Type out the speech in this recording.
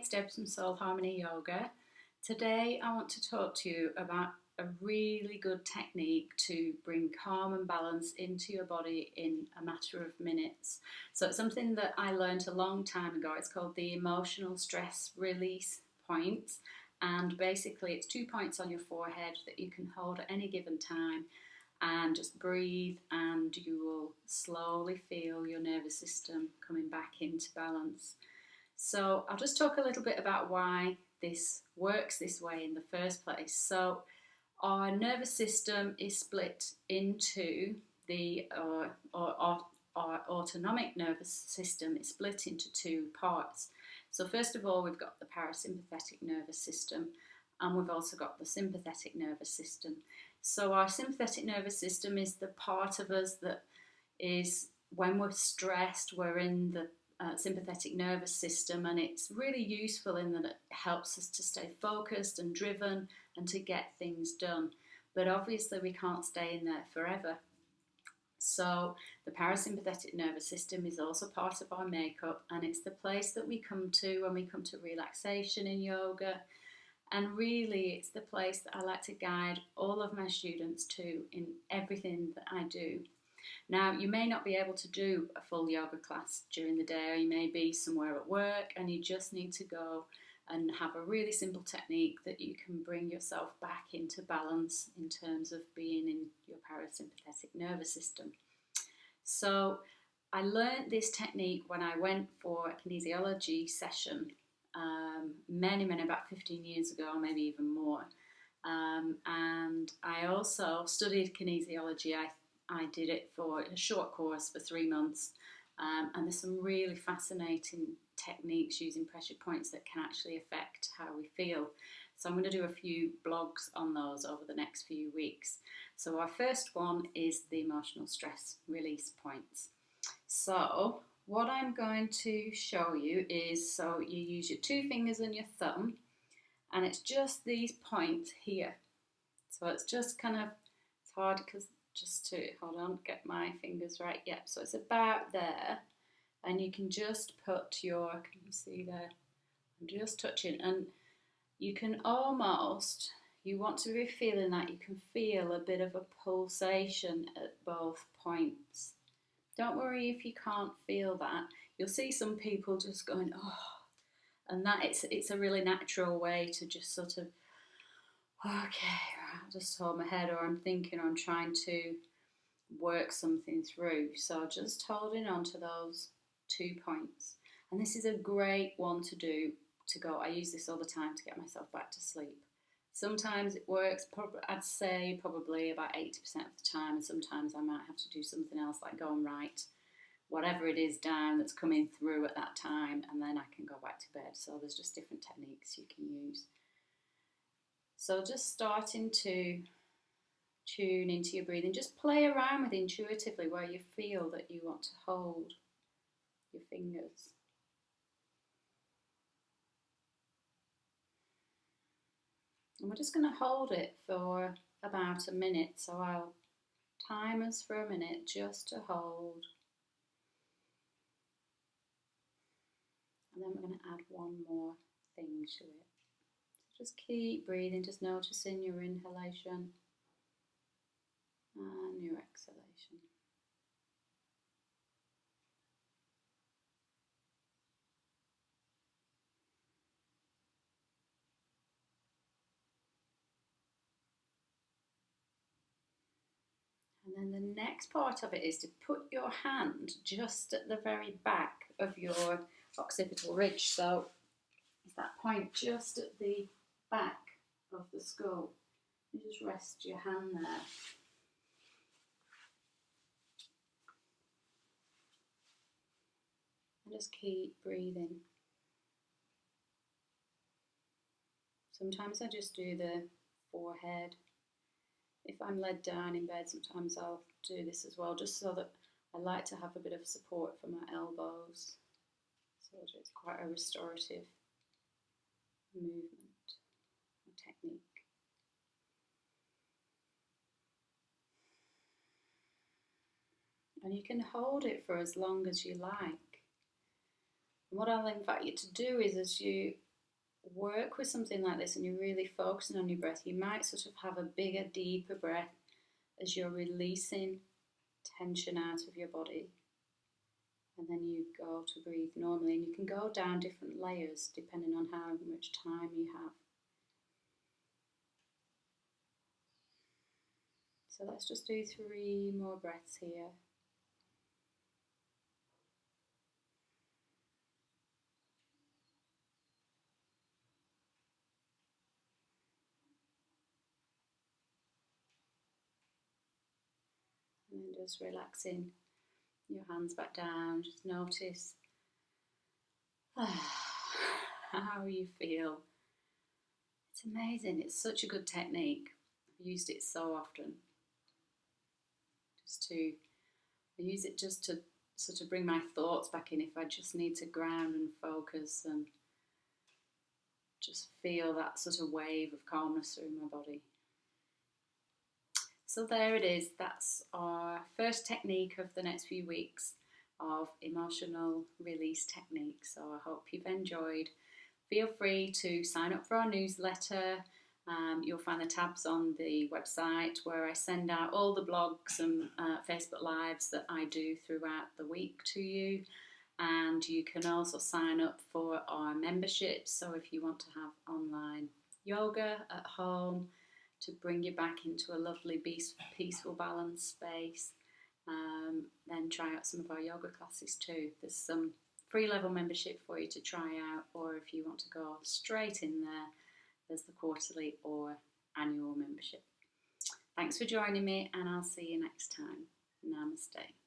it's Deb from Soul Harmony Yoga. Today I want to talk to you about a really good technique to bring calm and balance into your body in a matter of minutes. So it's something that I learned a long time ago. It's called the emotional stress release points, and basically it's 2 points on your forehead that you can hold at any given time and just breathe, and you will slowly feel your nervous system coming back into balance. So I'll just talk a little bit about why this works this way in the first place. So our nervous system is split into our autonomic nervous system is split into two parts. So first of all, we've got the parasympathetic nervous system, and we've also got the sympathetic nervous system. So our sympathetic nervous system is the part of us that is, when we're stressed, we're in the sympathetic nervous system, and it's really useful in that it helps us to stay focused and driven and to get things done. But obviously we can't stay in there forever. So the parasympathetic nervous system is also part of our makeup, and it's the place that we come to when we come to relaxation in yoga. And really it's the place that I like to guide all of my students to in everything that I do. Now, you may not be able to do a full yoga class during the day, or you may be somewhere at work and you just need to go and have a really simple technique that you can bring yourself back into balance in terms of being in your parasympathetic nervous system. So I learned this technique when I went for a kinesiology session about 15 years ago, maybe even more. And I also studied kinesiology. I did it for a short course for 3 months, and there's some really fascinating techniques using pressure points that can actually affect how we feel. So I'm going to do a few blogs on those over the next few weeks. So our first one is the emotional stress release points. So what I'm going to show you is, so you use your 2 fingers and your thumb, and it's just these points here. So it's just kind of, it's hard because just to, hold on, get my fingers right. Yep, so it's about there, and you can just put your, can you see there? I'm just touching, and you can almost, you want to be feeling that you can feel a bit of a pulsation at both points. Don't worry if you can't feel that. You'll see some people just going, oh, and that it's a really natural way to just sort of, okay, I'll just hold my head, or I'm thinking, or I'm trying to work something through. So just holding on to those 2 points. And this is a great one to do to go. I use this all the time to get myself back to sleep. Sometimes it works, I'd say probably about 80% of the time, and sometimes I might have to do something else, like go and write whatever it is down that's coming through at that time, and then I can go back to bed. So there's just different techniques you can use. So just starting to tune into your breathing, just play around with intuitively where you feel that you want to hold your fingers. And we're just going to hold it for about a minute, so I'll time us for a minute just to hold. And then we're going to add one more thing to it. Just keep breathing, just noticing your inhalation and your exhalation. And then the next part of it is to put your hand just at the very back of your occipital ridge. So it's that point just at the back of the skull. You just rest your hand there. And just keep breathing. Sometimes I just do the forehead. If I'm laid down in bed, sometimes I'll do this as well, just so that I like to have a bit of support for my elbows. So it's quite a restorative movement or technique. And you can hold it for as long as you like. And what I'll invite you to do is, as you work with something like this and you're really focusing on your breath, you might sort of have a bigger, deeper breath as you're releasing tension out of your body. And then you go to breathe normally, and you can go down different layers depending on how much time you have. So let's just do 3 more breaths here. And then just relaxing your hands back down. Just notice how you feel. It's amazing. It's such a good technique. I've used it so often. I use it just to sort of bring my thoughts back in if I just need to ground and focus and just feel that sort of wave of calmness through my body. So there it is. That's our first technique of the next few weeks of emotional release techniques. So I hope you've enjoyed. Feel free to sign up for our newsletter. You'll find the tabs on the website where I send out all the blogs and Facebook Lives that I do throughout the week to you. And you can also sign up for our memberships. So if you want to have online yoga at home to bring you back into a lovely, peaceful, balanced space, then try out some of our yoga classes too. There's some free level membership for you to try out, or if you want to go straight in there, there's the quarterly or annual membership. Thanks for joining me, and I'll see you next time. Namaste.